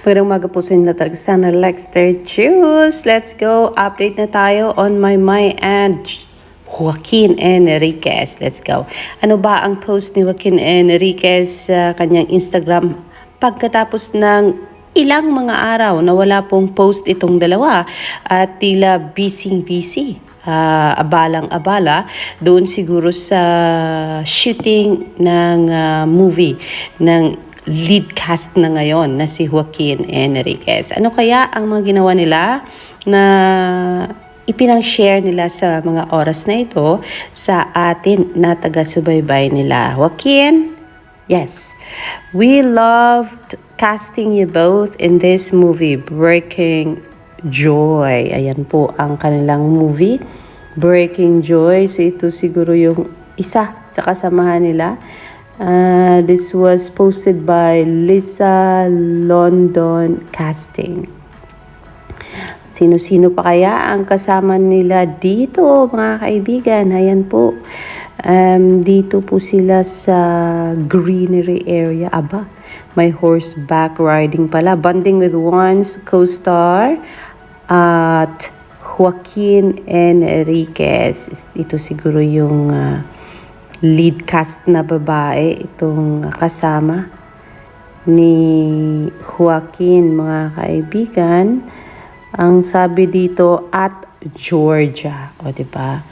Magandang umaga po sa inyo, Alexander Lexter Juice. Let's go. Update na tayo on my and Joaquin Enriquez. Let's go. Ano ba ang post ni Joaquin Enriquez sa kanyang Instagram pagkatapos ng ilang mga araw na wala pong post itong dalawa at tila busy, abalang-abala doon siguro sa shooting ng movie ng lead cast na ngayon na si Joaquin Enriquez. Ano kaya ang mga ginawa nila na ipinang-share nila sa mga oras na ito sa atin na taga-subaybay nila? Joaquin, yes, we loved casting you both in this movie, Breaking Joy. Ayan po ang kanilang movie, Breaking Joy. So ito siguro yung isa sa kasamahan nila. This was posted by Lisa London Casting. Sino-sino pa kaya ang kasama nila dito, mga kaibigan? Ayan po. Dito po sila sa greenery area. Aba, may horseback riding pala. Bonding with one's co-star at Joaquin Enriquez. Ito siguro yung lead cast na babae, itong kasama ni Joaquin, mga kaibigan. Ang sabi dito, at Georgia. O, diba?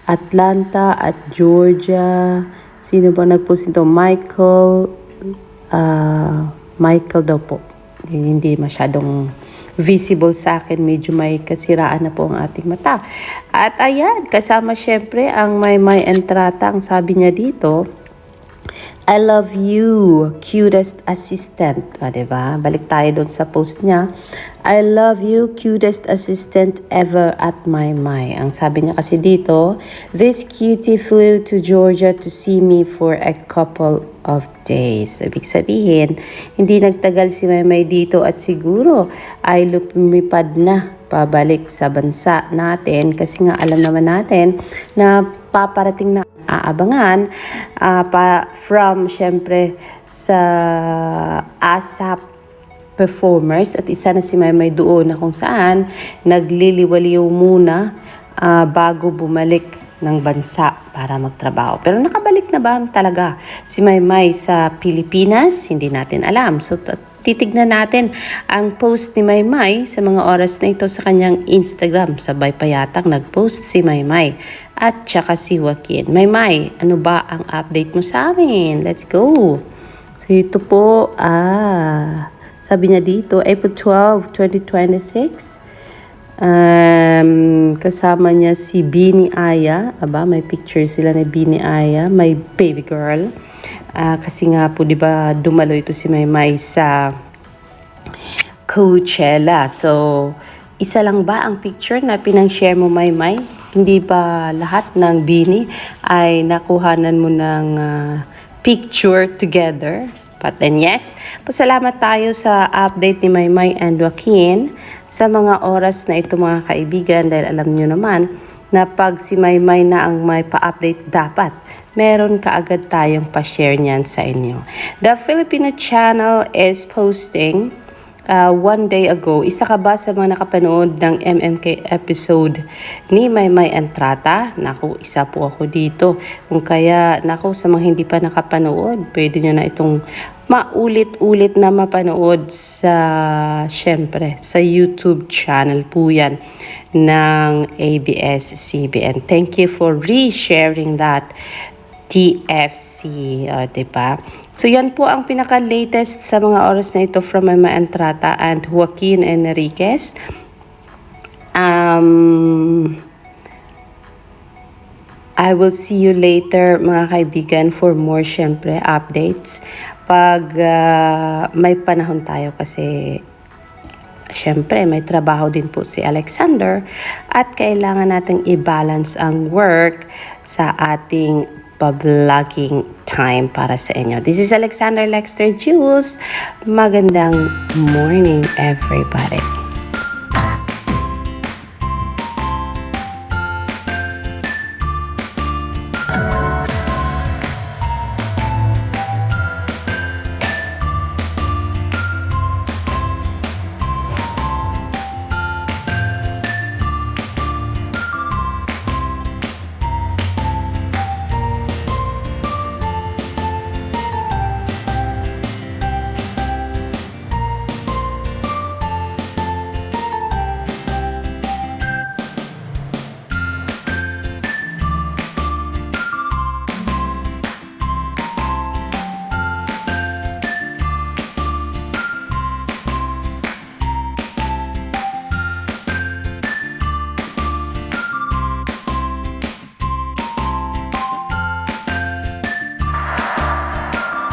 Atlanta at Georgia. Sino ba nag-post nito? Michael daw po. Hindi masyadong visible sa akin. Medyo may kasiraan na po ang ating mata. At ayan, kasama syempre ang may entrata. Ang sabi niya dito, I love you, cutest assistant. Diba? Balik tayo doon sa post niya. I love you, cutest assistant ever at my. Ang sabi niya kasi dito, this cutie flew to Georgia to see me for a couple of days. Ibig sabihin, hindi nagtagal si Maymay dito at siguro ay lumipad na pabalik sa bansa natin kasi nga alam naman natin na paparating na aabangan from syempre sa ASAP performers at isa na si Maymay doon na kung saan nagliliwaliw muna bago bumalik ng bansa para magtrabaho. Pero nakabalik na ba talaga si Maymay sa Pilipinas? Hindi natin alam. So titignan natin ang post ni Maymay sa mga oras na ito sa kanyang Instagram. Sabay pa yatang nag-post si Maymay at saka si Joaquin. Maymay, ano ba ang update mo sa amin? Let's go! So ito po, sabi niya dito, April 12, 2026. Kasama niya si Bini Aya. Aba, may picture sila ni Bini Aya. May baby girl. Kasi nga po, di ba, dumalo ito si Maymay sa Coachella. So, isa lang ba ang picture na pinang-share mo, Maymay? Hindi ba lahat ng Bini ay nakuhanan mo ng picture together? But then yes, pasalamat tayo sa update ni Maymay and Joaquin sa mga oras na ito, mga kaibigan, dahil alam nyo naman na pag si Maymay na ang may pa-update dapat, meron kaagad tayong pa-share niyan sa inyo. The Filipino channel is posting one day ago. Isa ka ba sa mga nakapanood ng MMK episode ni Maymay Entrata? Naku, isa po ako dito. Kung kaya, naku, sa mga hindi pa nakapanood, pwede nyo na itong maulit-ulit na mapanood sa, syempre, sa YouTube channel po yan ng ABS-CBN. Thank you for re-sharing that, TFC, diba? So yan po ang pinaka-latest sa mga oras na ito from Maymay Entrata and Joaquin Enriquez. I will see you later, mga kaibigan, for more syempre updates pag may panahon tayo kasi syempre may trabaho din po si Alexander at kailangan nating i-balance ang work sa ating pa-vlogging time para sa inyo. This is Alexander Lexter Jules. Magandang morning, everybody.